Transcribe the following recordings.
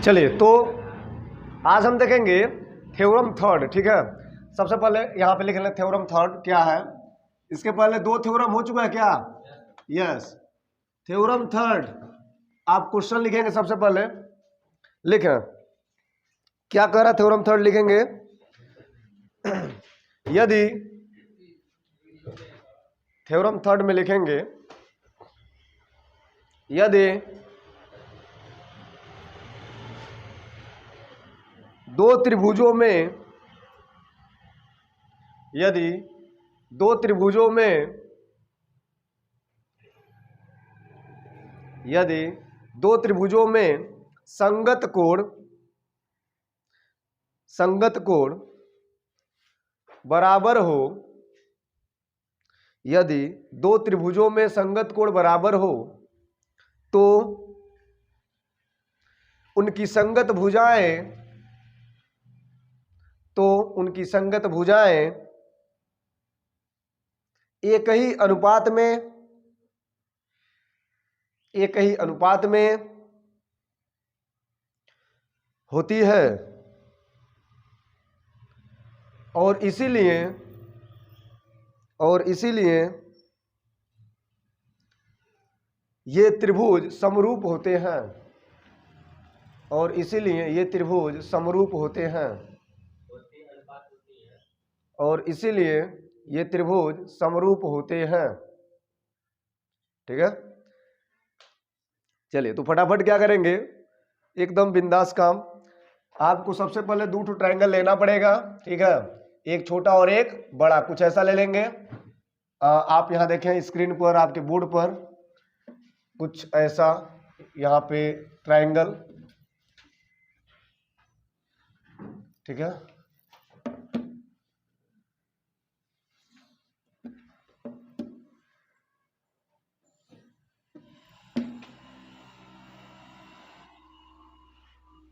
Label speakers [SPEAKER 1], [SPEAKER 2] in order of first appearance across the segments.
[SPEAKER 1] चलिए, तो आज हम देखेंगे थ्योरम थर्ड। ठीक है, सबसे पहले यहाँ पे लिख लें थ्योरम थर्ड क्या है। इसके पहले दो थ्योरम हो चुका है क्या? यस। थ्योरम थर्ड आप क्वेश्चन लिखेंगे, सबसे पहले लिखें क्या कह रहा है। थ्योरम थर्ड लिखेंगे यदि थ्योरम थर्ड में लिखेंगे यदि दो त्रिभुजों में संगत कोण बराबर हो, यदि दो त्रिभुजों में संगत कोण बराबर हो तो उनकी संगत भुजाएं एक ही अनुपात में होती है और इसीलिए ये त्रिभुज समरूप होते हैं ठीक है। चलिए, तो फटाफट क्या करेंगे, एकदम बिंदास काम। आपको सबसे पहले दो ट्रायंगल लेना पड़ेगा। ठीक है, एक छोटा और एक बड़ा, कुछ ऐसा ले लेंगे। आप यहां देखें स्क्रीन पर, आपके बोर्ड पर कुछ ऐसा यहाँ पे ट्रायंगल। ठीक है,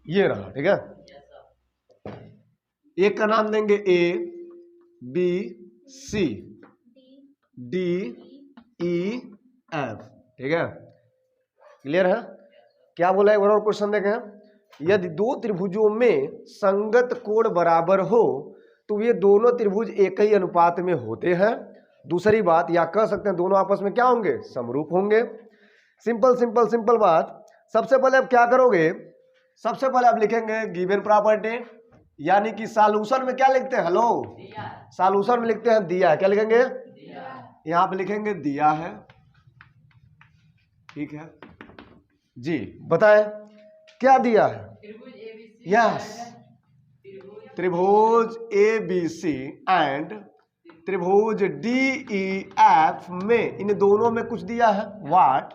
[SPEAKER 1] ये रहा। ठीक है, एक का नाम देंगे A B C D E F. ठीक है, क्लियर है? क्या बोला है, एक और क्वेश्चन देखें। यदि दो त्रिभुजों में संगत कोण बराबर हो तो ये दोनों त्रिभुज एक ही अनुपात में होते हैं। दूसरी बात, या कह सकते हैं दोनों आपस में क्या होंगे, समरूप होंगे। सिंपल बात। सबसे पहले आप क्या करोगे, सबसे पहले आप लिखेंगे गिवन प्रॉपर्टी, यानी कि सॉल्यूशन में क्या लिखते हैं, हेलो, सॉल्यूशन में लिखते हैं दिया है। क्या लिखेंगे, यहां पे लिखेंगे दिया है। ठीक है जी, बताएं क्या दिया है। यस, त्रिभुज ए बी सी एंड त्रिभुज डी ई एफ में, इन दोनों में कुछ दिया है। व्हाट?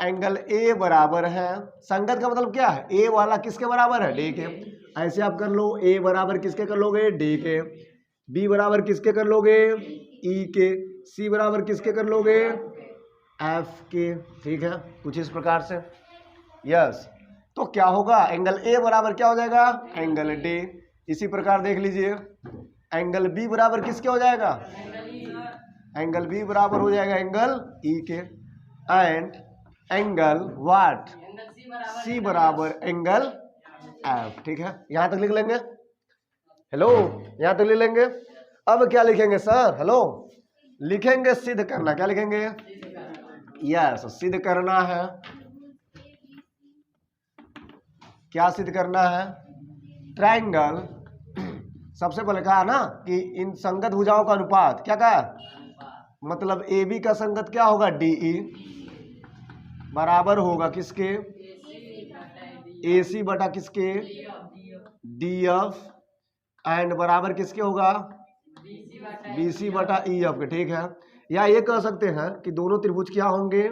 [SPEAKER 1] एंगल ए बराबर है। संगत का मतलब क्या है, ए वाला किसके बराबर है, डी के। ऐसे आप कर लो, ए बराबर किसके कर लोगे, डी के। बी बराबर किसके कर लोगे, ई के। सी बराबर किसके कर लोगे, एफ के। ठीक है, कुछ इस प्रकार से। यस, तो क्या होगा, एंगल ए बराबर क्या हो जाएगा, एंगल डी। इसी प्रकार देख लीजिए, एंगल बी बराबर किसके हो जाएगा, एंगल बी बराबर हो जाएगा एंगल ई के। एंड एंगल व्हाट, सी बराबर एंगल एफ। ठीक है, यहां तक लिख लेंगे। हेलो, यहां तक लिख लेंगे। अब क्या लिखेंगे सर, हेलो, लिखेंगे सिद्ध करना। क्या लिखेंगे, यस, सिद्ध करना है। क्या सिद्ध करना है, ट्रायंगल। सबसे पहले कहा ना कि इन संगत भुजाओं का अनुपात, क्या कहा, मतलब ए बी का संगत क्या होगा, डी ई, बराबर होगा किसके, ए सी बटा किसके, डी एफ, एंड बराबर किसके होगा, बी सी बटा ई एफ के। ठीक है, या ये कह सकते हैं कि दोनों त्रिभुज क्या होंगे,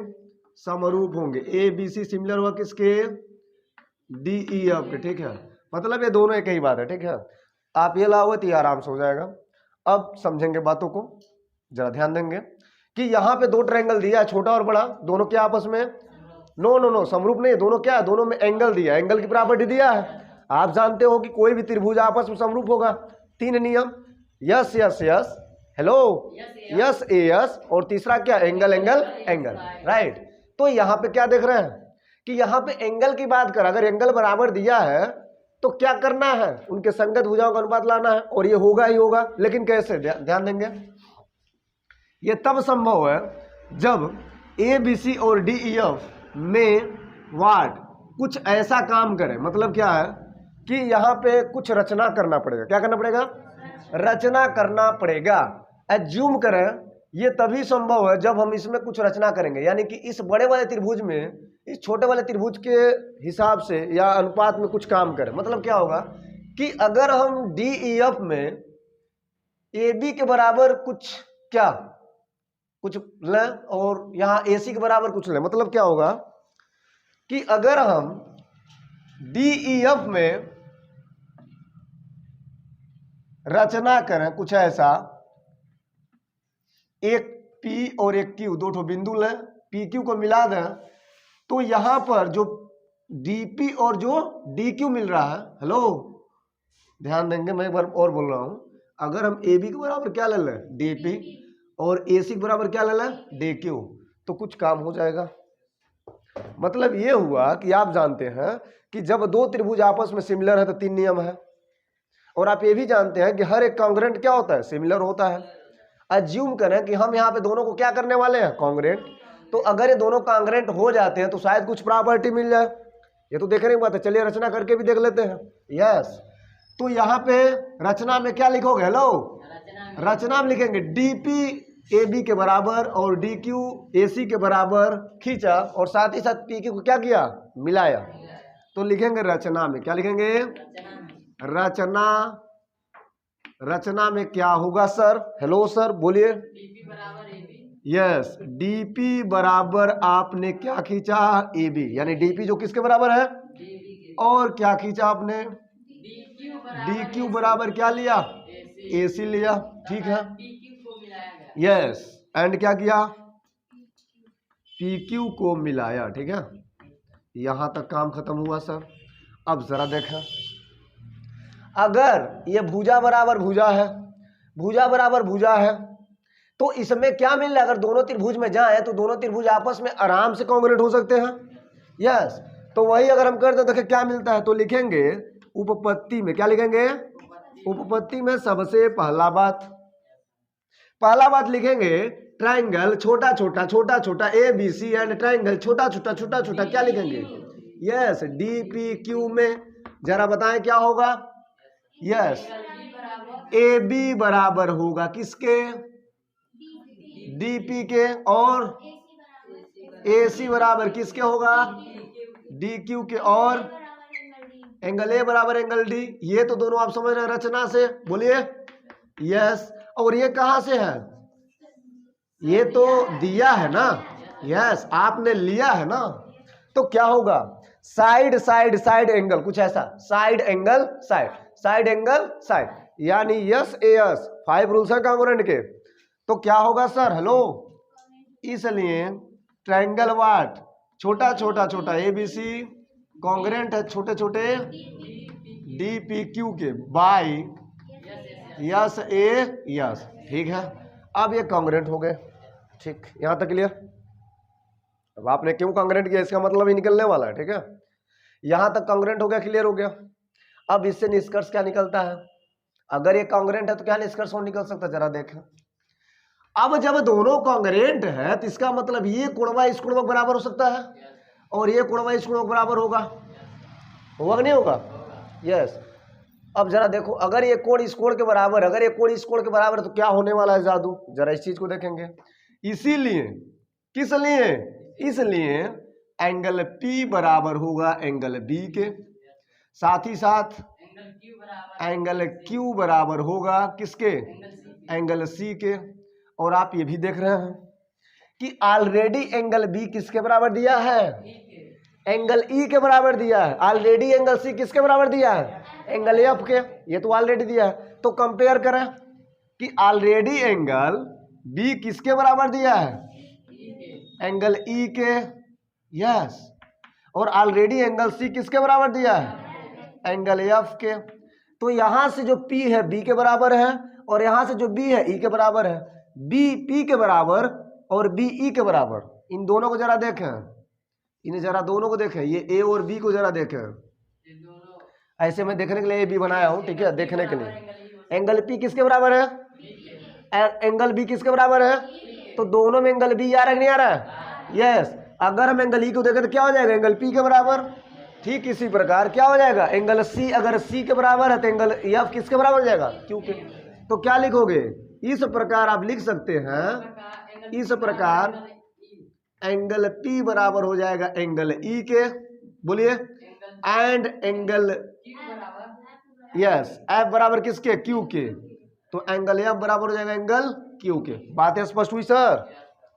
[SPEAKER 1] समरूप होंगे। ए बी सी सिमिलर हुआ किसके, डी ई एफ के। ठीक है, मतलब ये दोनों एक ही बात है। ठीक है, आप ये लाओगे तो ये आराम से हो जाएगा। अब समझेंगे बातों को, जरा ध्यान देंगे कि यहाँ पे दो ट्रायंगल दिया है, छोटा और बड़ा, दोनों क्या आपस में, नो समरूप नहीं, दोनों क्या है, दोनों में एंगल दिया, एंगल की प्रॉपर्टी दिया है। आप जानते हो कि कोई भी त्रिभुज आपस में समरूप होगा, तीन नियम, yes yes yes, hello, yes A yes, और तीसरा क्या, एंगल एंगल एंगल, राइट। तो यहाँ पे क्या देख रहे हैं कि यहाँ पे एंगल की बात कर, अगर एंगल बराबर दिया है तो क्या करना है, उनके संगत भुजाओं का अनुपात लाना है, और ये होगा ही होगा। लेकिन कैसे, ध्यान देंगे, ये तब संभव है जब ए बी सी और डी ई एफ में वाट कुछ ऐसा काम करे। मतलब क्या है कि यहाँ पे कुछ रचना करना पड़ेगा। क्या करना पड़ेगा? रचना करना पड़ेगा। एज्यूम करें, ये तभी संभव है जब हम इसमें कुछ रचना करेंगे, यानी कि इस बड़े वाले त्रिभुज में इस छोटे वाले त्रिभुज के हिसाब से या अनुपात में कुछ काम करें। मतलब क्या होगा कि अगर हम डी ई एफ में ए बी के बराबर कुछ कुछ लें और यहाँ ए सी के बराबर कुछ लें, मतलब क्या होगा कि अगर हम डी ई एफ में रचना करें कुछ ऐसा, एक पी और एक क्यू, दो ठो बिंदु लें, पी क्यू को मिला दें, तो यहां पर जो डीपी और जो डी क्यू मिल रहा है, हेलो ध्यान देंगे, मैं एक बार और बोल रहा हूं, अगर हम ए बी के बराबर क्या ले लें, डीपी, और ए सी के बराबर क्या ले लें, डी क्यू, तो कुछ काम हो जाएगा। मतलब ये हुआ कि आप जानते हैं कि जब दो त्रिभुज आपस में सिमिलर है तो तीन नियम है, और आप ये भी जानते हैं कि हर एक कॉन्ग्रेंट क्या होता है, सिमिलर होता है। अज्यूम करें कि हम यहाँ पे दोनों को क्या करने वाले हैं, कॉन्ग्रेंट, तो अगर ये दोनों कॉन्ग्रेंट हो जाते हैं तो शायद कुछ प्रॉपर्टी मिल जाए। ये तो देखने की बात है, चलिए रचना करके भी देख लेते हैं। यस, तो यहाँ पे रचना में क्या लिखोगे, हेलो, रचना में लिखेंगे डीपी ए बी के बराबर और डी क्यू ए सी के बराबर खींचा, और साथ ही साथ पी क्यू को क्या किया, मिलाया, तो लिखेंगे रचना में, क्या लिखेंगे, रचना में क्या होगा सर, हेलो सर बोलिए, यस, डीपी बराबर आपने क्या खींचा, ए बी, यानी डीपी जो किसके बराबर है, और क्या खींचा आपने, डी क्यू बराबर क्या लिया, ए सी लिया, ठीक है, यस, एंड क्या किया, पी क्यू को मिलाया, ठीक है। यहां तक काम खत्म हुआ सर। अब जरा देखें, अगर ये भुजा बराबर भुजा है, भुजा बराबर भुजा है, तो इसमें क्या मिल रहा है, अगर दोनों त्रिभुज में जाए तो दोनों त्रिभुज आपस में आराम से कॉन्ग्रेंट हो सकते हैं। यस, तो वही अगर हम करते देखिए क्या मिलता है, तो लिखेंगे उपपत्ति में, क्या लिखेंगे, उपपत्ति में सबसे पहला बात लिखेंगे ट्राइंगल छोटा छोटा A B C and triangle छोटा छोटा क्या लिखेंगे, यस, डी पी क्यू में जरा बताएं क्या होगा, यस, ए बी बराबर होगा किसके, डी पी के, और ए सी बराबर किसके होगा, डी क्यू के, और एंगल ए बराबर एंगल डी। ये तो दोनों आप समझ रहे हैं रचना से, बोलिए, यस, और ये कहां से है, ये तो दिया है ना, यस, आपने लिया है ना, तो क्या होगा, साइड एंगल, कुछ ऐसा, साइड एंगल साइड, यानी यस ए एस, 5 रूल्स है कॉन्ग्रेंट के, तो क्या होगा सर, हेलो, इसलिए ट्रायंगल वाट छोटा ए बी सी कॉन्ग्रेंट है छोटे डी पी क्यू के बाई यस ए यस, ठीक है। अब ये कॉन्ग्रेंट हो गए, ठीक, यहां तक क्लियर। अब आपने क्यों कॉन्ग्रेंट किया इसका मतलब ही निकलने वाला है, ठीक है, यहां तक कॉन्ग्रेंट हो गया, क्लियर हो गया। अब इससे निष्कर्ष क्या निकलता है, अगर ये कॉन्ग्रेंट है तो क्या निष्कर्ष और निकल सकता है, जरा देखें। अब जब दोनों कॉन्ग्रेंट है तो इसका मतलब ये कोणवा इस कोण के बराबर हो सकता है, और ये कोणवा इस कोण के बराबर होगा कि नहीं होगा, यस। अब जरा देखो, अगर ये कोण इस कोण के बराबर, अगर ये कोण इस कोण के बराबर है तो क्या होने वाला है जादू, जरा इस चीज को देखेंगे। इसीलिए किस लिए, इसलिए एंगल P बराबर होगा एंगल B के, साथ ही साथ एंगल Q बराबर होगा किसके, एंगल C के। और आप ये भी देख रहे हैं कि ऑलरेडी एंगल B किसके बराबर दिया है, एंगल E के बराबर दिया है। ऑलरेडी एंगल C किसके बराबर दिया है, एंगल F के, ये तो ऑलरेडी दिया है। तो कंपेयर करें कि ऑलरेडी एंगल B किसके बराबर दिया है, एंगल E के, यस, और ऑलरेडी एंगल C किसके बराबर दिया है, एंगल F के। तो यहां से जो P है B के बराबर है, और यहां से जो B है E के बराबर है। B P के बराबर और B E के बराबर, इन दोनों को जरा देखें, इन्हें जरा दोनों को देखें, ये ए और बी को जरा देखें। ऐसे मैं देखने के लिए ए बी बनाया हूँ, ठीक है, देखने के लिए। एंगल पी किसके बराबर है? एंगल बी किसके बराबर है? तो दोनों में एंगल बी आ रहा है कि नहीं आ रहा है? यस। अगर हम एंगल ई को देखें तो क्या हो जाएगा? एंगल पी के बराबर। ठीक इसी प्रकार क्या हो जाएगा? एंगल सी अगर सी के बराबर है तो एंगल एफ किसके बराबर हो जाएगा? क्यू के। तो क्या लिखोगे? इस प्रकार आप लिख सकते हैं, इस प्रकार एंगल पी बराबर हो जाएगा एंगल ई के, बोलिए, एंड एंगल यस एफ बराबर किसके? क्यू के। तो एंगल एफ बराबर हो जाएगा एंगल क्यू के। बातें स्पष्ट हुई सर?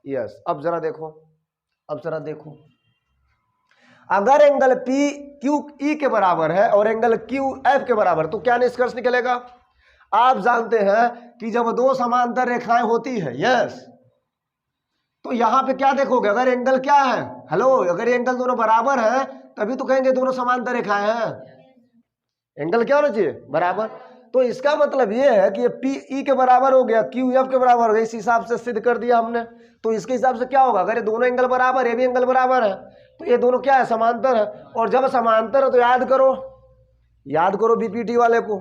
[SPEAKER 1] यस। अब जरा देखो, अब जरा देखो, अगर एंगल पी क्यू ई के बराबर है और एंगल क्यू एफ के बराबर, तो क्या निष्कर्ष निकलेगा? आप जानते हैं कि जब दो समांतर रेखाएं होती है, यस, तो यहां पे क्या देखोगे? अगर एंगल क्या है, हेलो, अगर एंगल दोनों बराबर है तभी तो कहेंगे दोनों समांतर रेखाएं हैं। एंगल क्या होना चाहिए? बराबर। तो इसका मतलब ये है कि ये पी ई के बराबर हो गया, क्यू एफ के बराबर हो गया, इस हिसाब से सिद्ध कर दिया हमने। तो इसके हिसाब से क्या होगा? अगर ये दोनों एंगल बराबर है, ये भी एंगल बराबर है, तो ये दोनों क्या है? समांतर है। और जब समांतर है तो याद करो, याद करो बीपीटी वाले को,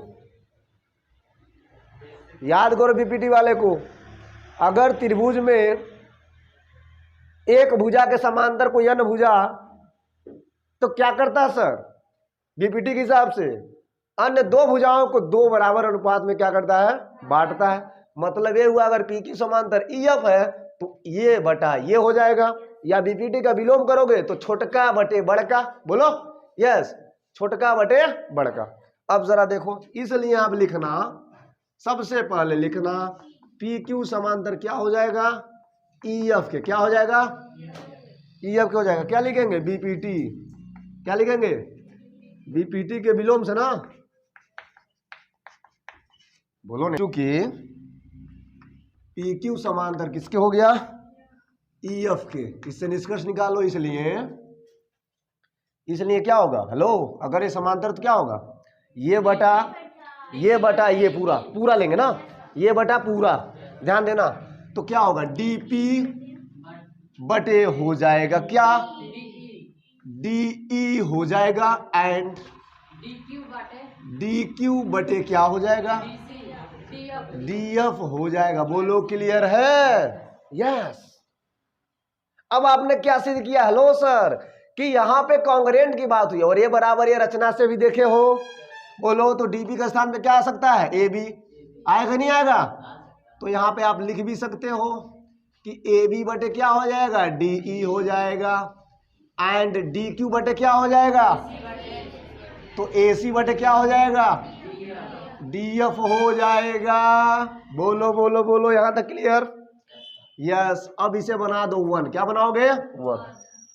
[SPEAKER 1] याद करो बीपीटी वाले को, अगर त्रिभुज में एक भुजा के समांतर कोई अन्य भुजा, तो क्या करता है सर? बीपीटी के हिसाब से अन्य दो भुजाओं को दो बराबर अनुपात में क्या करता है? बांटता है। मतलब ये हुआ अगर पी की समांतर ई एफ है तो ये बटा ये हो जाएगा, या बीपीटी का विलोम करोगे तो छोटका बटे बड़का, बोलो यस, छोटका बटे बड़का। अब जरा देखो, इसलिए आप लिखना, सबसे पहले लिखना पी क्यू समांतर क्या हो जाएगा? ई एफ के। क्या हो जाएगा? ई एफ के हो जाएगा। क्या लिखेंगे? बीपीटी। क्या लिखेंगे? बीपीटी के विलोम से ना, बोलो नहीं, क्योंकि पी क्यू समांतर किसके हो गया? ई एफ के। इससे निष्कर्ष निकालो। इसलिए क्या होगा? हेलो, अगर ये समांतर तो क्या होगा? ये बटा ये पूरा पूरा लेंगे ना, ये बटा पूरा, ध्यान देना। तो क्या होगा? डीपी बटे हो जाएगा क्या? डीई हो जाएगा, एंड डी क्यू बटे क्या हो जाएगा? डीएफ हो जाएगा। बोलो क्लियर है? यस। अब आपने क्या सिद्ध किया? हेलो सर, कि यहां पे कॉन्ग्रेंट की बात हुई और ये बराबर ये रचना से भी देखे हो, बोलो, तो डीपी के स्थान पे क्या आ सकता है? ए बी आएगा, नहीं आएगा? तो यहां पे आप लिख भी सकते हो कि ए बी बटे क्या हो जाएगा? डीई हो जाएगा, एंड डी क्यू बटे क्या हो जाएगा? तो ए सी बटे क्या हो जाएगा? डीएफ हो जाएगा। बोलो बोलो बोलो, यहां तक क्लियर? यस। अब इसे बना दो 1। क्या बनाओगे? 1।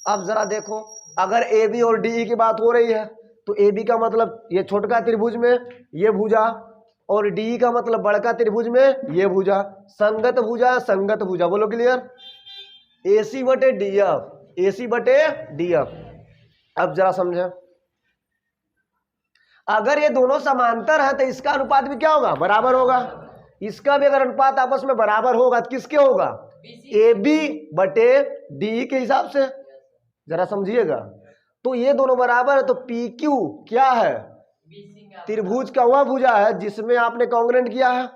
[SPEAKER 1] अब जरा देखो, अगर ए बी और डीई की बात हो रही है तो ए बी का मतलब ये छोटका त्रिभुज में ये भुजा, और डीई का मतलब बड़का त्रिभुज में ये भुजा, संगत भुजा, संगत भुजा। बोलो क्लियर? ए सी बटे डी एफ, ए सी बटे डी एफ। अब जरा समझे, अगर ये दोनों समांतर है तो इसका अनुपात भी क्या होगा? बराबर होगा। इसका भी अगर अनुपात आपस में बराबर होगा तो किसके होगा? ए बी बटे डी के हिसाब से। जरा समझिएगा, तो ये दोनों बराबर है तो पी क्यू क्या है? त्रिभुज का वह भुजा है जिसमें आपने कॉन्ग्रेंट किया है,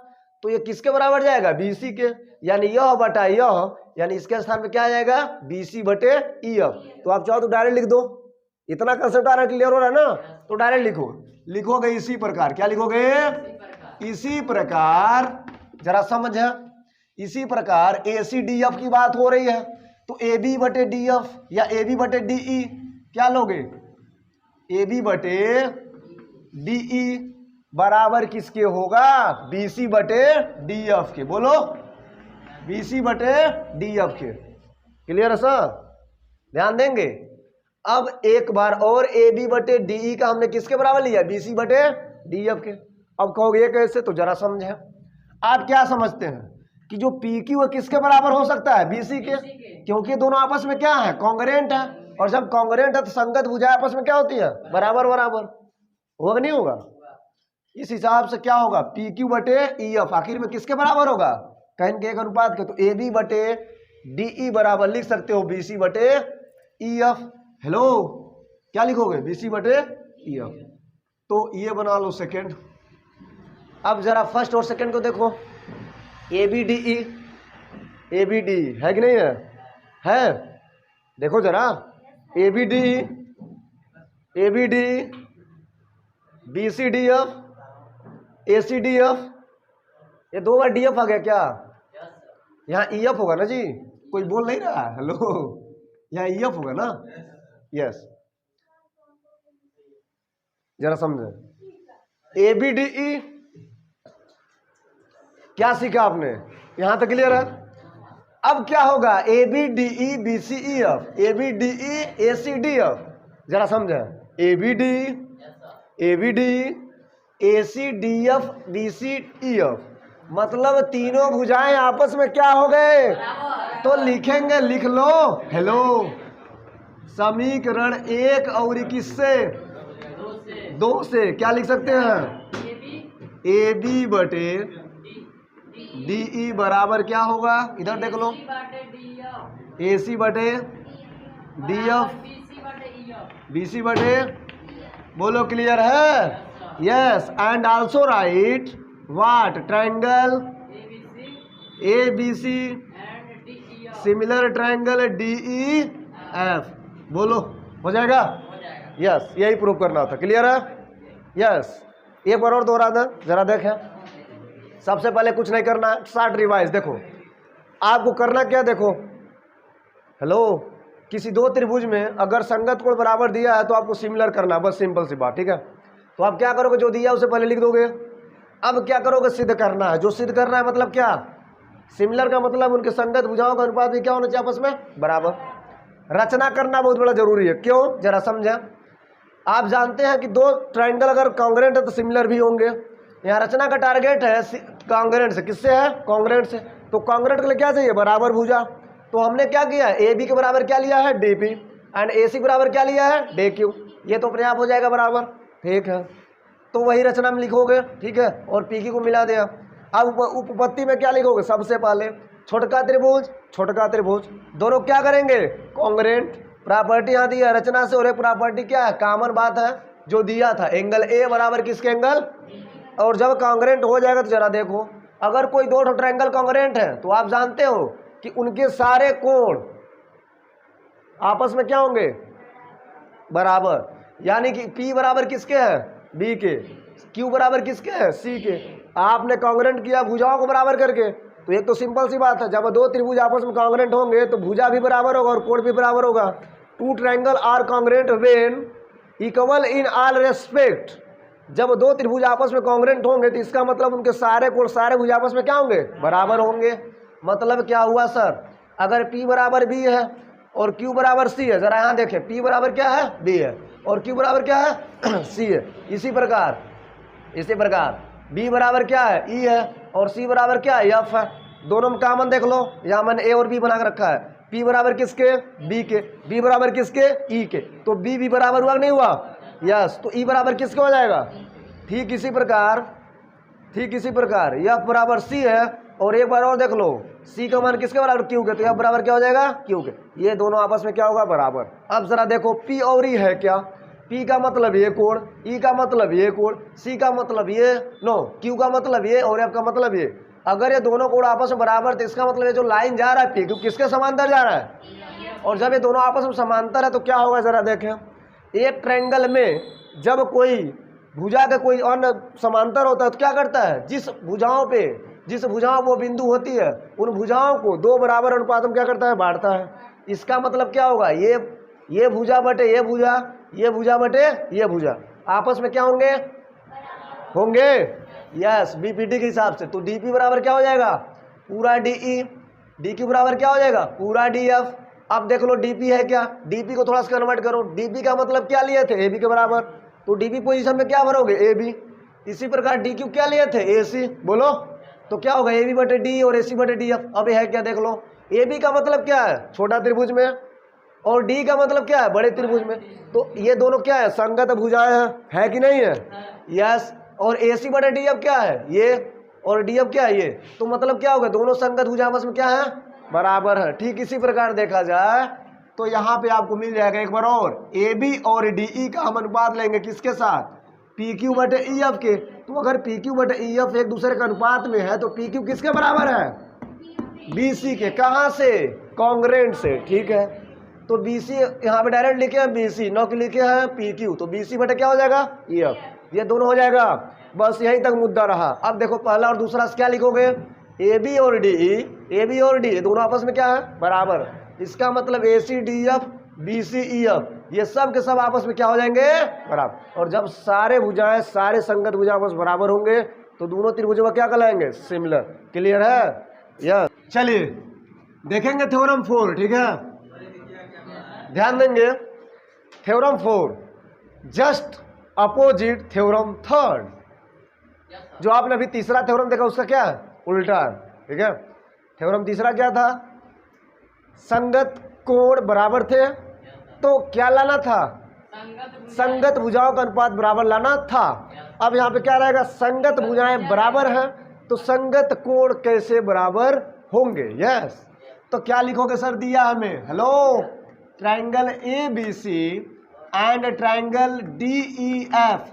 [SPEAKER 1] तो ये किसके बराबर जाएगा? बीसी के। यानी यह बटा यह, यानी इसके स्थान में क्या आ जाएगा? बीसी बटे ई एफ। तो आप चाहो तो डायरेक्ट लिख दो, इतना कंसेप्ट आ रहा है, क्लियर हो रहा है ना? तो डायरेक्ट लिखो, लिखोगे इसी प्रकार। क्या लिखोगे? इसी प्रकार। जरा समझ है, इसी प्रकार ए सी डी एफ की बात हो रही है तो ए बी बटे डी एफ या ए बी बटे डी ई, क्या लोगे? ए बी बटे डी ई बराबर किसके होगा? बी सी बटे डी एफ के। बोलो, बी सी बटे डी एफ के। क्लियर है सर? ध्यान देंगे। अब एक बार और ए बी बटे डी ई का हमने किसके बराबर लिया? बी सी बटे डी एफ के। अब कहोगे कैसे? तो जरा समझे, आप क्या समझते हैं कि जो पी क्यू है किसके बराबर हो सकता है? बी सी के, क्योंकि दोनों आपस में क्या है? कॉन्ग्रेंट है, और जब कॉन्ग्रेंट है तो संगत भुजा आपस में क्या होती है? बराबर बराबर। होगा नहीं होगा? इस हिसाब से क्या होगा? पी क्यू बटे ई एफ आखिर में किसके बराबर होगा? कहीं के एक अनुपात के। तो ए बी बटे डी ई बराबर लिख सकते हो बी सी बटे ई एफ। हेलो, क्या लिखोगे? BC बटे EF। तो ये बना लो सेकेंड। अब जरा फर्स्ट और सेकेंड को देखो, ABDE, ABDE है कि नहीं है? देखो जरा, ABDE, BCDF, ACDF, ये 2 बार DF आ गया क्या? यहाँ EF होगा ना जी, कोई बोल नहीं रहा? हेलो, यहाँ EF होगा ना? यस, जरा समझे। ABDE क्या सीखा आपने? यहां तक क्लियर है? अब क्या होगा? ABDE BCEF, ABDE ACDF, जरा समझे। ABDE ACDF BCEF, मतलब तीनों भुजाएं आपस में क्या हो गए? तो लिखेंगे, लिख लो। हेलो, समीकरण 1 और किससे? 2 से क्या लिख सकते हैं? AB बटे DE बराबर क्या होगा? इधर देख लो, AC बटे DF, BC बटे, बोलो क्लियर है? Yes, and also right what? Triangle ABC similar triangle DEF, बोलो हो जाएगा? यस, यही प्रूव करना था। क्लियर है? यस, एक बार और दोहरा दें, जरा देखें। सबसे पहले कुछ नहीं करना है, शॉर्ट रिवाइज। देखो आपको करना क्या, देखो हेलो, किसी 2 त्रिभुज में अगर संगत कोण बराबर दिया है तो आपको सिमिलर करना है, बस सिंपल सी बात। ठीक है, तो आप क्या करोगे? जो दिया उसे पहले लिख दोगे। अब क्या करोगे? सिद्ध करना है। जो सिद्ध करना है मतलब क्या? सिमिलर का मतलब उनके संगत भुजाओं का अनुपात भी क्या होना चाहिए? आपस में बराबर। रचना करना बहुत बड़ा जरूरी है। क्यों? जरा समझें। आप जानते हैं कि 2 ट्रायंगल अगर कॉन्ग्रेंट है तो सिमिलर भी होंगे। यहाँ रचना का टारगेट है कॉन्ग्रेंट से। किससे है? कॉन्ग्रेंट से। तो कॉन्ग्रेंट के लिए क्या चाहिए? बराबर भुजा। तो हमने क्या किया है? AB के बराबर क्या लिया है? DP, एंड AC बराबर क्या लिया है? DQ। ये तो अपने आप हो जाएगा बराबर। ठीक है, तो वही रचना में लिखोगे। ठीक है, और PQ को मिला दिया। अब उपपत्ति में क्या लिखोगे? सबसे पहले छोटका त्रिभुज, छोटका त्रिभुज, दोनों क्या करेंगे? कॉन्ग्रेंट। प्रॉपर्टी यहाँ दी है रचना से, और एक प्रॉपर्टी क्या है? कॉमन बात है जो दिया था, एंगल A बराबर किसके? एंगल। और जब कॉन्ग्रेंट हो जाएगा तो जरा देखो, अगर कोई 2 ट्रायंगल कॉन्ग्रेंट है तो आप जानते हो कि उनके सारे कोण आपस में क्या होंगे? बराबर। यानी कि P बराबर किसके है? B के। Q बराबर किसके है? C के। आपने कॉन्ग्रेंट किया भुजाओं को बराबर करके, तो एक तो सिंपल सी बात है, जब 2 त्रिभुज आपस में कॉन्ग्रेंट होंगे तो भुजा भी बराबर होगा और कोण भी बराबर होगा। 2 triangle are congruent when equal in all respect. जब 2 त्रिभुज आपस में कॉन्ग्रेंट होंगे तो इसका मतलब उनके सारे कोण, सारे भुज आपस में क्या होंगे? बराबर होंगे। मतलब क्या हुआ सर? अगर P बराबर B है और Q बराबर C है, जरा यहाँ देखें, P बराबर क्या है? B है, और Q बराबर क्या है? C है। इसी प्रकार B बराबर क्या है? E है, और C बराबर क्या है? F है। दोनों में कॉमन देख लो, यहाँ मैंने A और B बना के रखा है। P बराबर किसके? B के। B बराबर किसके? E के। तो B भी बराबर हुआ नहीं हुआ? यस, तो E बराबर किसके हो जाएगा? ठीक इसी प्रकार F बराबर C है, और एक बार और देख लो, C का मान किसके बराबर? Q के। तो F बराबर क्या हो जाएगा? Q के। ये दोनों आपस में क्या होगा? बराबर। अब जरा देखो, P और E है क्या? P का मतलब ये कोण, E का मतलब ये कोण, C का मतलब ये, नो, Q का मतलब ये, और F का मतलब ये। अगर ये दोनों कोण आपस में बराबर, तो इसका मतलब ये जो लाइन जा रहा है P, किसके समांतर जा रहा है? और जब ये दोनों आपस में समांतर है तो क्या होगा? जरा देखें, एक ट्रायंगल में जब कोई भुजा का कोई अन्य समांतर होता है तो क्या करता है? जिस भुजाओं वो बिंदु होती है, उन भुजाओं को 2 बराबर अनुपात में क्या करता है? बांटता है। इसका मतलब क्या होगा? ये भुजा बटे ये भुजा, ये भुजा बटे ये भुजा, आपस में क्या होंगे? यस, BPT के हिसाब से। तो DP बराबर क्या हो जाएगा? पूरा DE। DQ बराबर क्या हो जाएगा? पूरा DF। अब देख लो DP है क्या? DP को थोड़ा सा कन्वर्ट करो। DP का मतलब क्या लिए थे? AB के बराबर। तो DP पोजीशन में क्या भरोगे? AB। इसी प्रकार DQ क्या लिए थे? AC। बोलो, तो क्या होगा? AB बटे D और AC बटे DF। अब यह है क्या? देख लो, AB का मतलब क्या है? छोटा त्रिभुज में, और D का मतलब क्या है? बड़े त्रिभुज में। तो ये दोनों क्या है? संगत भुजाएं है कि नहीं है? यस। और AC बटे DF क्या है? ये, और DF क्या है? ये। तो मतलब क्या होगा? दोनों संगत भुजा आपस में क्या है? बराबर है। ठीक इसी प्रकार देखा जाए तो यहाँ पे आपको मिल जाएगा एक बार और, ए बी और डी ई का हम अनुपात लेंगे किसके साथ, पी क्यू बटे ई एफ के। तो अगर पी क्यू बटे ई एफ एक दूसरे के अनुपात में है तो पी क्यू किसके बराबर है, बी सी के। कहाँ से, कॉन्ग्रेंट से, ठीक है। तो बी सी यहाँ पे डायरेक्ट लिखे हैं बी सी, न कि लिखे हैं पी क्यू, तो बी सी बटे क्या हो जाएगा, ई एफ, ये दोनों हो जाएगा। बस यहीं तक मुद्दा रहा। अब देखो पहला और दूसरा क्या लिखोगे, ए बी और डी ई, ए बी और डी दोनों आपस में क्या है, बराबर। इसका मतलब A C D F, B C E F, ये सब के सब आपस में क्या हो जाएंगे, बराबर। और जब सारे भुजाएं, सारे संगत भुजा आपस बराबर होंगे तो दोनों त्रिभुजों का क्या कहलाएंगे, सिमिलर। क्लियर है, यस। चलिए देखेंगे थ्योरम 4, ठीक है, ध्यान देंगे। थ्योरम 4 जस्ट अपोजिट थ्योरम 3, जो आपने अभी तीसरा थ्योरम देखा उसका क्या है, उल्टा, ठीक है। थ्योरम तीसरा क्या था, संगत कोण बराबर थे तो क्या लाना था, संगत भुजाओं का अनुपात बराबर लाना था। अब यहाँ पे क्या रहेगा, संगत भुजाएं बराबर हैं तो संगत कोण कैसे बराबर होंगे, यस। तो क्या लिखोगे सर, दिया हमें, hello, triangle A B C and triangle D E F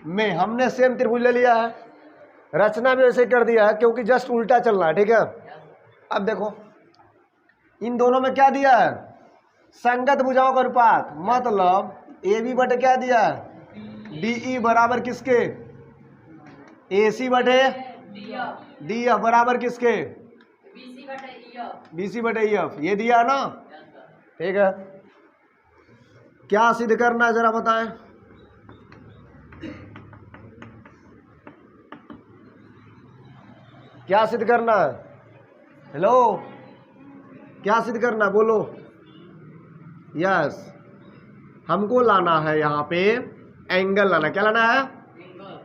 [SPEAKER 1] में हमने सेम त्रिभुज ले लिया है, रचना भी ऐसे कर दिया है क्योंकि जस्ट उल्टा चलना है, ठीक है। अब देखो इन दोनों में क्या दिया है, संगत भुजाओं का अनुपात, मतलब ए बी बटे क्या दिया है, डी ई बराबर किसके, ए सी बटे डी एफ बराबर किसके, बी सी बटे ई एफ, ये दिया ना, ठीक है। क्या सिद्ध करना है जरा बताएं, क्या सिद्ध करना है, हेलो, क्या सिद्ध करना है, बोलो, यस। हमको लाना है यहाँ पे एंगल लाना, क्या लाना है,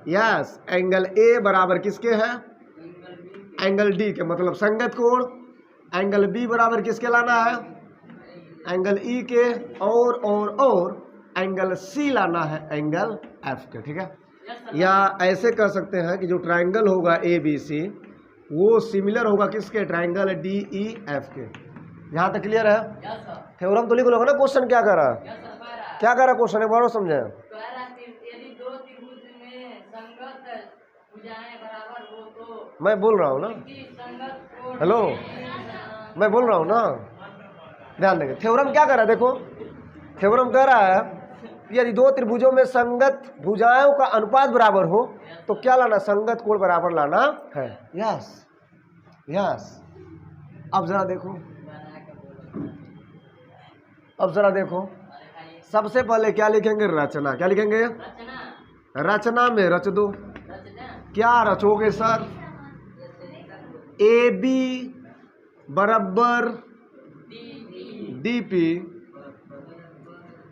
[SPEAKER 1] यस। एंगल ए बराबर किसके है, एंगल डी के, मतलब संगत कोण। एंगल बी बराबर किसके लाना है, एंगल ई के, और एंगल सी लाना है एंगल एफ के, ठीक है। या ऐसे कर सकते हैं कि जो ट्रायंगल होगा ए बी सी वो सिमिलर होगा किसके, ट्रायंगल डी ई एफ के। यहाँ तक क्लियर है, थ्योरम तो लिख लो ना, क्वेश्चन क्या कर रहा है, क्या कर रहा है क्वेश्चन, एक बार समझे। मैं बोल रहा हूँ ना, हेलो, मैं बोल रहा हूँ ना, ध्यान देंगे। थ्योरम क्या कर रहा है, देखो थ्योरम कह रहा है यदि दो त्रिभुजों में संगत भुजाओं का अनुपात बराबर हो तो क्या लाना, संगत कोण बराबर लाना है, यस यस। अब जरा देखो, अब जरा देखो, सबसे पहले क्या लिखेंगे, रचना। क्या लिखेंगे, रचना में रच दो। क्या रचोगे सर, ए बी बराबर डी पी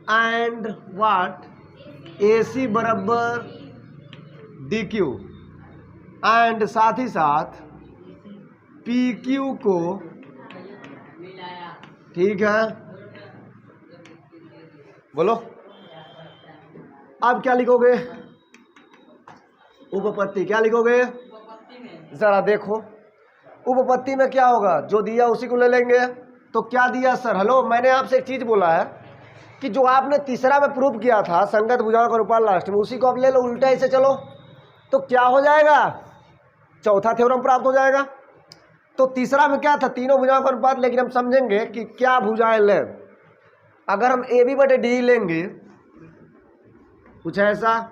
[SPEAKER 1] एंड व्हाट, ए सी बराबर डी क्यू, एंड साथ ही साथ पी क्यू को, ठीक है, बोलो। अब क्या लिखोगे, उपपत्ति। क्या लिखोगे, जरा देखो उपपत्ति में क्या होगा, जो दिया उसी को ले लेंगे। तो क्या दिया सर, हेलो, मैंने आपसे एक चीज बोला है कि जो आपने तीसरा में प्रूव किया था संगत भुजाओं का अनुपात लास्ट में, उसी को आप ले लो, उल्टा ही से चलो, तो क्या हो जाएगा, चौथा थ्योरम प्राप्त हो जाएगा। तो तीसरा में क्या था, तीनों भुजाओं का अनुपात, लेकिन हम समझेंगे कि क्या भुजाएं लें। अगर हम ए बी बटे डी लेंगे, कुछ ऐसा,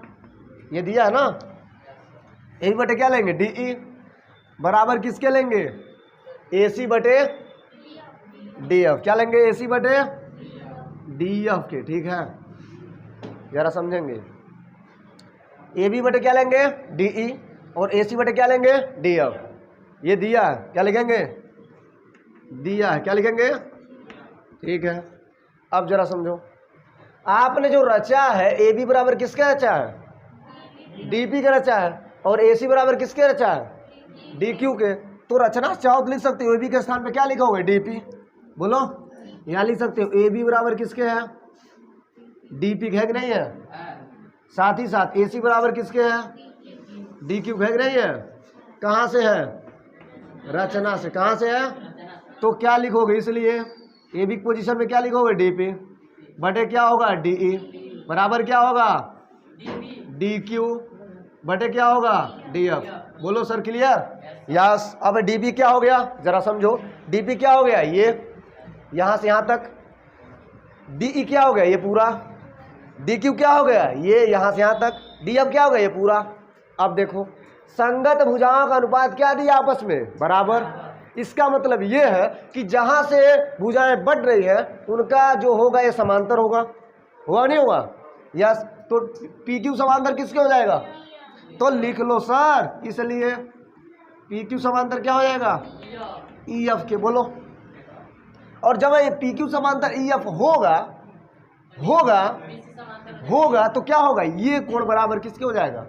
[SPEAKER 1] ये दिया है ना, ए बी बटे क्या लेंगे, डी ई बराबर किसके लेंगे, ए सी बटे डी एफ। क्या लेंगे, ए सी बटे डी एफ के, ठीक है, जरा समझेंगे। ए बी बटे क्या लेंगे, डी ई, और ए सी बटे क्या लेंगे, डी एफ। ये दिया है, क्या लिखेंगे, दिया है, क्या लिखेंगे, ठीक है। अब जरा समझो, आपने जो रचा है ए बी बराबर किसके रचा है, डी पी का रचा है, और ए सी बराबर किसके रचा है, डी क्यू के। तो रचना चाहो तो लिख सकते हो, ए बी के स्थान पे क्या लिखोगे, डी पी, बोलो। यहाँ लिख सकते हो ए बी बराबर किसके है, डी पी है कि नहीं है, साथ ही साथ ए सी बराबर किसके है, डी क्यू है कि नहीं है। कहाँ से है, रचना से। कहाँ से है, तो क्या लिखोगे, इसलिए ए बी पोजीशन में क्या लिखोगे डी पी बटे क्या होगा डी ई बराबर क्या होगा डी क्यू बटे क्या होगा डी एफ। बोलो सर क्लियर। यस। अब डी पी क्या हो गया जरा समझो। डी पी क्या हो गया ये यहाँ से यहाँ तक। डी ई क्या हो गया ये पूरा। डी क्यू क्या हो गया ये यहाँ से यहाँ तक। डी एफ क्या हो गया ये पूरा। अब देखो संगत भुजाओं का अनुपात क्या दिया आपस में बराबर। इसका मतलब ये है कि जहाँ से भुजाएं बढ़ रही है उनका जो होगा ये समांतर होगा नहीं होगा। यस। तो पी क्यू समांतर किसके हो जाएगा तो लिख लो सर। इसलिए पी क्यू समांतर क्या हो जाएगा ई एफ के। बोलो। और जब ये पी क्यू समांतर ई एफ होगा तो क्या होगा ये कोण बराबर किसके हो जाएगा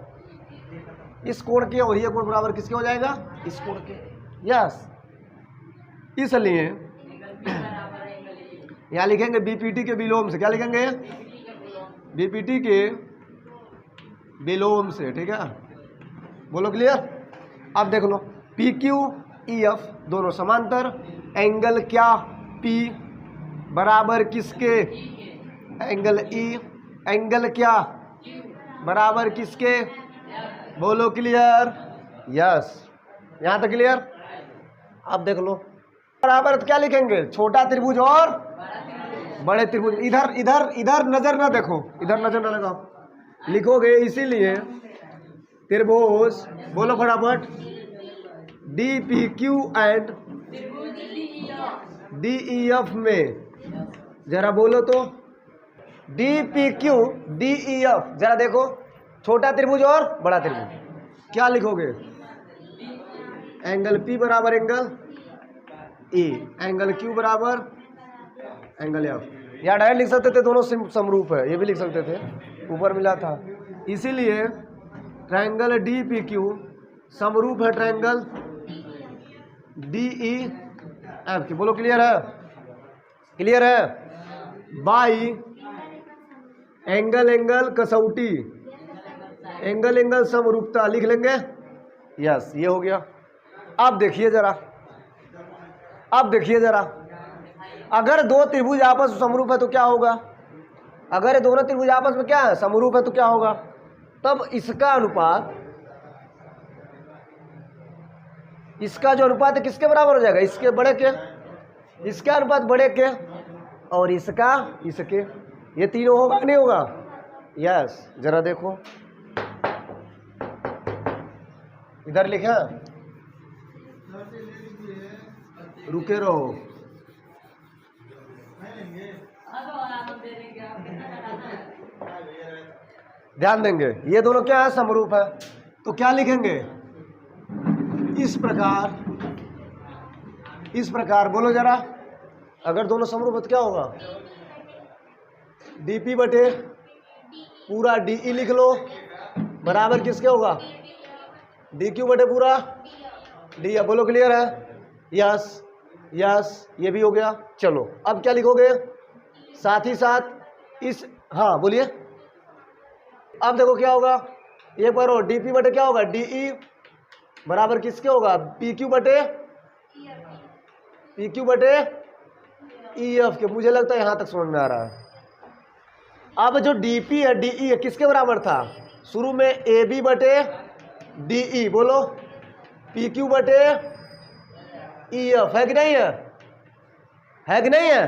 [SPEAKER 1] इस कोण के और ये कोण बराबर किसके हो जाएगा इस कोण के। यस। इसलिए यहाँ लिखेंगे बीपीटी के विलोम से। क्या लिखेंगे बीपीटी के विलोम से। ठीक है बोलो क्लियर। अब देख लो पी क्यू ई एफ दोनों समांतर। एंगल क्या पी बराबर किसके एंगल ई। एंगल क्या बराबर किसके बोलो क्लियर। यस। यहाँ तक क्लियर। अब देख लो बराबर तो क्या लिखेंगे छोटा त्रिभुज और बड़े त्रिभुज। इधर इधर इधर नजर ना देखो इधर नजर ना लगाओ लिखोगे। इसीलिए त्रिभुज बोलो फटाफट D P Q and D E F में जरा बोलो तो D P Q D E F जरा देखो छोटा त्रिभुज और बड़ा त्रिभुज क्या लिखोगे एंगल पी बराबर एंगल ई एंगल क्यू बराबर एंगल एफ। या डायरेक्ट लिख सकते थे दोनों समरूप है ये भी लिख सकते थे ऊपर मिला था। इसीलिए ट्रायंगल डी पी क्यू समरूप है ट्रायंगल डी ई एफ की। बोलो क्लियर है क्लियर है। बाई एंगल एंगल कसौटी एंगल एंगल समरूपता लिख लेंगे। यस ये हो गया। अब देखिए जरा अगर दो त्रिभुज आपस में समरूप है तो क्या होगा। अगर ये दोनों त्रिभुज आपस में क्या है समरूप है तो क्या होगा तब इसका जो अनुपात है किसके बराबर हो जाएगा इसके बड़े के। इसका अनुपात बड़े के और इसका इसके। ये तीनों होगा नहीं होगा। यस। जरा देखो इधर लिखा रुके रहो ध्यान देंगे। ये दोनों क्या है समरूप है तो क्या लिखेंगे इस प्रकार बोलो जरा। अगर दोनों समरूप है तो क्या होगा डीपी बटे पूरा डीई लिख लो बराबर किसके होगा डी क्यू बटे पूरा डी। बोलो क्लियर है। यस यस ये भी हो गया। चलो अब क्या लिखोगे साथ ही साथ इस हाँ बोलिए। अब देखो क्या होगा एक बार और डीपी बटे क्या होगा डीई बराबर किसके होगा पी क्यू बटे ई एफ के। मुझे लगता है यहां तक समझ में आ रहा है। अब जो डीपी है डीई है किसके बराबर था शुरू में ए बी बटे डीई। बोलो पी क्यू बटे ई एफ है कि नहीं है कि नहीं है।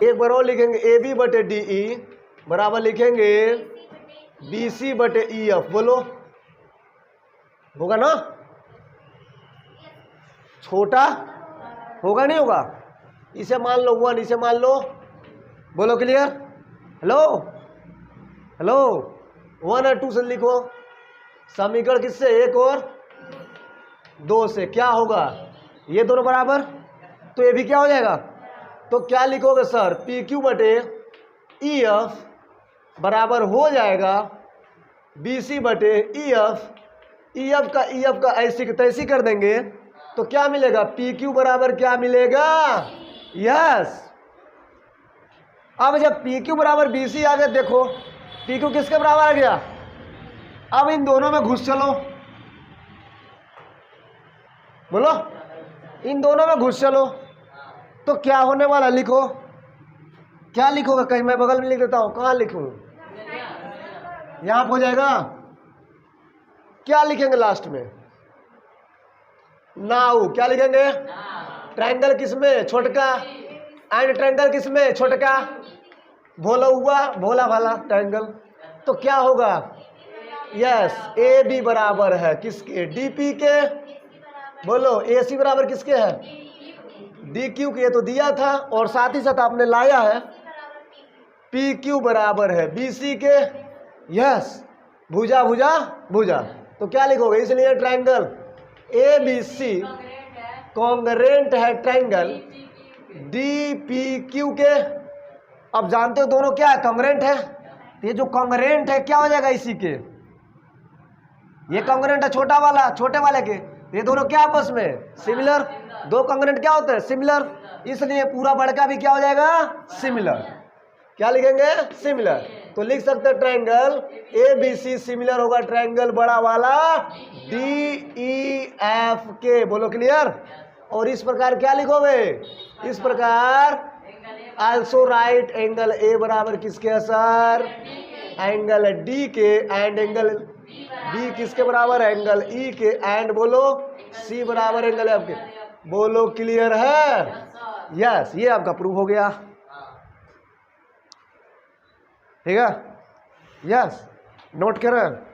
[SPEAKER 1] एक बार और लिखेंगे ए बी बटे डीई बराबर लिखेंगे बी सी बटे ई एफ। बोलो होगा ना छोटा होगा नहीं होगा। इसे मान लो 1 इसे मान लो। बोलो क्लियर। हेलो 1 और 2 से लिखो समीकरण किससे 1 और 2 से। क्या होगा ये दोनों बराबर तो ये भी क्या हो जाएगा। तो क्या लिखोगे सर पी क्यू बटे ई एफ बराबर हो जाएगा बी सी बटे ई एफ का ऐसी की तैसी कर देंगे तो क्या मिलेगा पी क्यू बराबर क्या मिलेगा। यस। अब जब पी क्यू बराबर बी सी आ गया देखो पी क्यू किसके बराबर आ गया। अब इन दोनों में घुस चलो बोलो इन दोनों में घुस चलो तो क्या होने वाला लिखो क्या लिखोगे? कहीं मैं बगल में लिख देता हूँ, कहाँ लिखूँ? यहाँ हो जाएगा। क्या लिखेंगे लास्ट में? नाउ। क्या लिखेंगे? ट्रायंगल किसमें? छोटका। एंड ट्रायंगल किसमें? छोटका। भोला हुआ, भोला भाला ट्रायंगल। तो क्या होगा? यस, ए बी बराबर है किसके? डी पी के। बोलो, ए सी बराबर किसके है? डी क्यू के। तो दिया था और साथ ही साथ आपने लाया है पी क्यू बराबर है बी सी के। यस, भुजा भुजा भुजा। तो क्या लिखोगे? इसलिए triangle A B C congruent है ट्रायंगल डी पी क्यू के। अब जानते हो दोनों क्या है? कॉन्ग्रेंट है। ये जो कॉन्ग्रेंट है क्या हो जाएगा इसी के? ये कॉन्ग्रेंट है छोटा वाला, छोटे वाले के। ये दोनों क्या आपस में? सिमिलर। दो कॉन्ग्रेंट क्या होते हैं? सिमिलर। इसलिए पूरा बड़का भी क्या हो जाएगा? सिमिलर। क्या लिखेंगे? सिमिलर। तो लिख सकते हैं triangle A B C similar होगा ट्रायंगल बड़ा वाला डी ई एफ के। बोलो क्लियर? और इस प्रकार क्या लिखोगे? इस प्रकार आल्सो राइट एंगल ए बराबर किसके है सर? एंगल डी के। एंड एंगल बी किसके बराबर? एंगल ई के। एंड बोलो सी बराबर एंगल एफ के। बोलो क्लियर है? यस, ये आपका प्रूफ हो गया। ठीक है? यस, नोट करें।